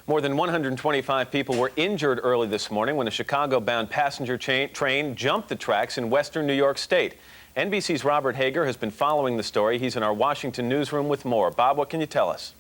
More than 125 people were injured early this morning when a Chicago-bound passenger train jumped the tracks in western New York State. NBC's Robert Hager has been following the story. He's in our Washington newsroom with more. Bob, what can you tell us?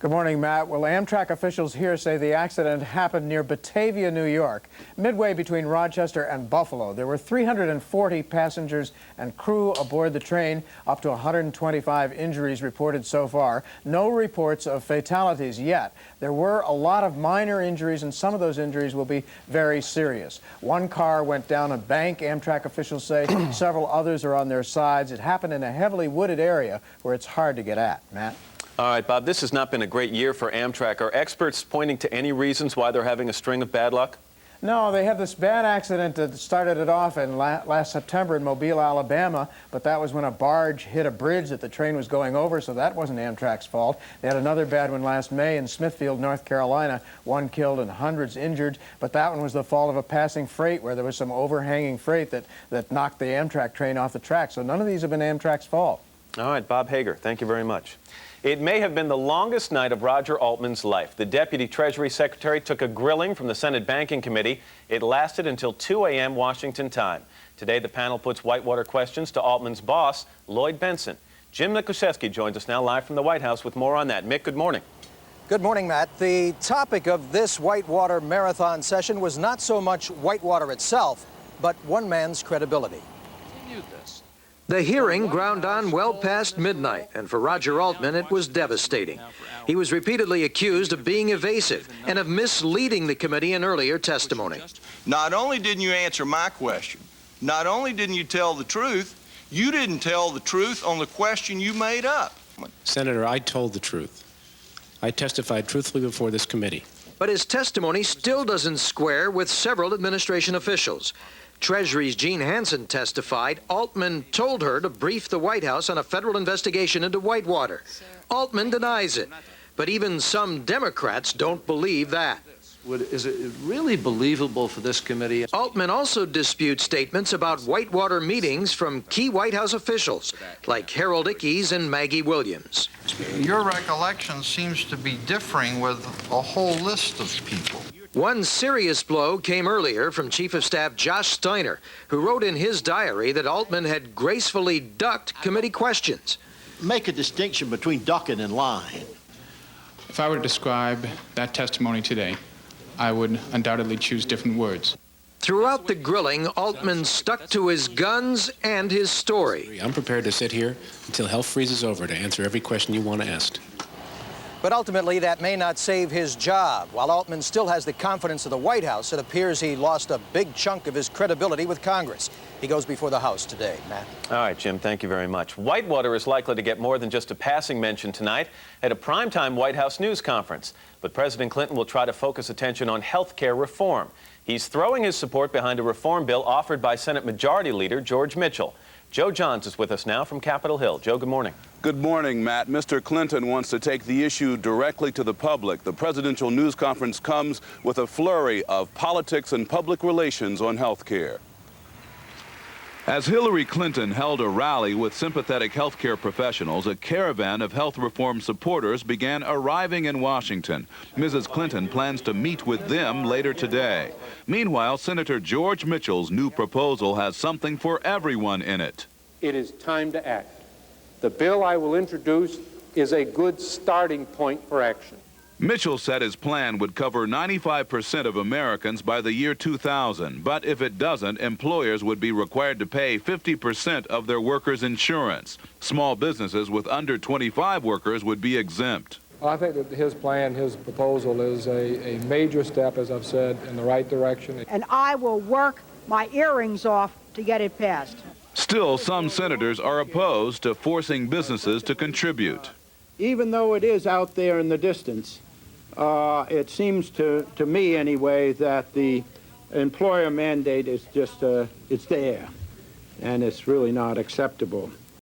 Good morning, Matt. Well, Amtrak officials here say the accident happened near Batavia, New York, midway between Rochester and Buffalo. There were 340 passengers and crew aboard the train, up to 125 injuries reported so far. No reports of fatalities yet. There were a lot of minor injuries, and some of those injuries will be very serious. One car went down a bank, Amtrak officials say. Several others are on their sides. It happened in a heavily wooded area where it's hard to get at. Matt? All right, Bob, this has not been a great year for Amtrak. Are experts pointing to any reasons why they're having a string of bad luck? No, they had this bad accident that started it off in last September in Mobile, Alabama, but that was when a barge hit a bridge that the train was going over, so that wasn't Amtrak's fault. They had another bad one last May in Smithfield, North Carolina, 1 killed and hundreds injured, but that one was the fault of a passing freight where there was some overhanging freight that knocked the Amtrak train off the track, so none of these have been Amtrak's fault. All right, Bob Hager, thank you very much. It may have been the longest night of Roger Altman's life. The Deputy Treasury Secretary took a grilling from the Senate Banking Committee. It lasted until 2 a.m. Washington time. Today, the panel puts whitewater questions to Altman's boss, Lloyd Bentsen. Jim Nikoszewski joins us now live from the White House with more on that. Mick, good morning. Good morning, Matt. The topic of this Whitewater marathon session was not so much Whitewater itself, but one man's credibility. The hearing ground on well past midnight, and for Roger Altman, it was devastating. He was repeatedly accused of being evasive and of misleading the committee in earlier testimony. Not only didn't you answer my question, not only didn't you tell the truth, you didn't tell the truth on the question you made up. Senator, I told the truth. I testified truthfully before this committee. But his testimony still doesn't square with several administration officials. Treasury's Gene Hansen testified Altman told her to brief the White House on a federal investigation into Whitewater. Altman denies it, but even some Democrats don't believe that. Is it really believable for this committee? Altman also disputes statements about Whitewater meetings from key White House officials, like Harold Ickes and Maggie Williams. Your recollection seems to be differing with a whole list of people. One serious blow came earlier from Chief of Staff Josh Steiner, who wrote in his diary that Altman had gracefully ducked committee questions. Make a distinction between ducking and lying. If I were to describe that testimony today, I would undoubtedly choose different words. Throughout the grilling, Altman stuck to his guns and his story. I'm prepared to sit here until hell freezes over to answer every question you want to ask. But ultimately, that may not save his job. While Altman still has the confidence of the White House, it appears he lost a big chunk of his credibility with Congress. He goes before the House today. Matt? All right, Jim, thank you very much. Whitewater is likely to get more than just a passing mention tonight at a primetime White House news conference. But President Clinton will try to focus attention on health care reform. He's throwing his support behind a reform bill offered by Senate Majority Leader George Mitchell. Joe Johns is with us now from Capitol Hill. Joe, good morning. Good morning, Matt. Mr. Clinton wants to take the issue directly to the public. The presidential news conference comes with a flurry of politics and public relations on health care. As Hillary Clinton held a rally with sympathetic healthcare professionals, a caravan of health reform supporters began arriving in Washington. Mrs. Clinton plans to meet with them later today. Meanwhile, Senator George Mitchell's new proposal has something for everyone in it. It is time to act. The bill I will introduce is a good starting point for action. Mitchell said his plan would cover 95% of Americans by the year 2000, but if it doesn't, employers would be required to pay 50% of their workers' insurance. Small businesses with under 25 workers would be exempt. Well, I think that his plan, his proposal is a major step, as I've said, in the right direction. And I will work my earrings off to get it passed. Still, some senators are opposed to forcing businesses to contribute. Even though it is out there in the distance, it seems to me anyway that the employer mandate is just, it's there, and it's really not acceptable.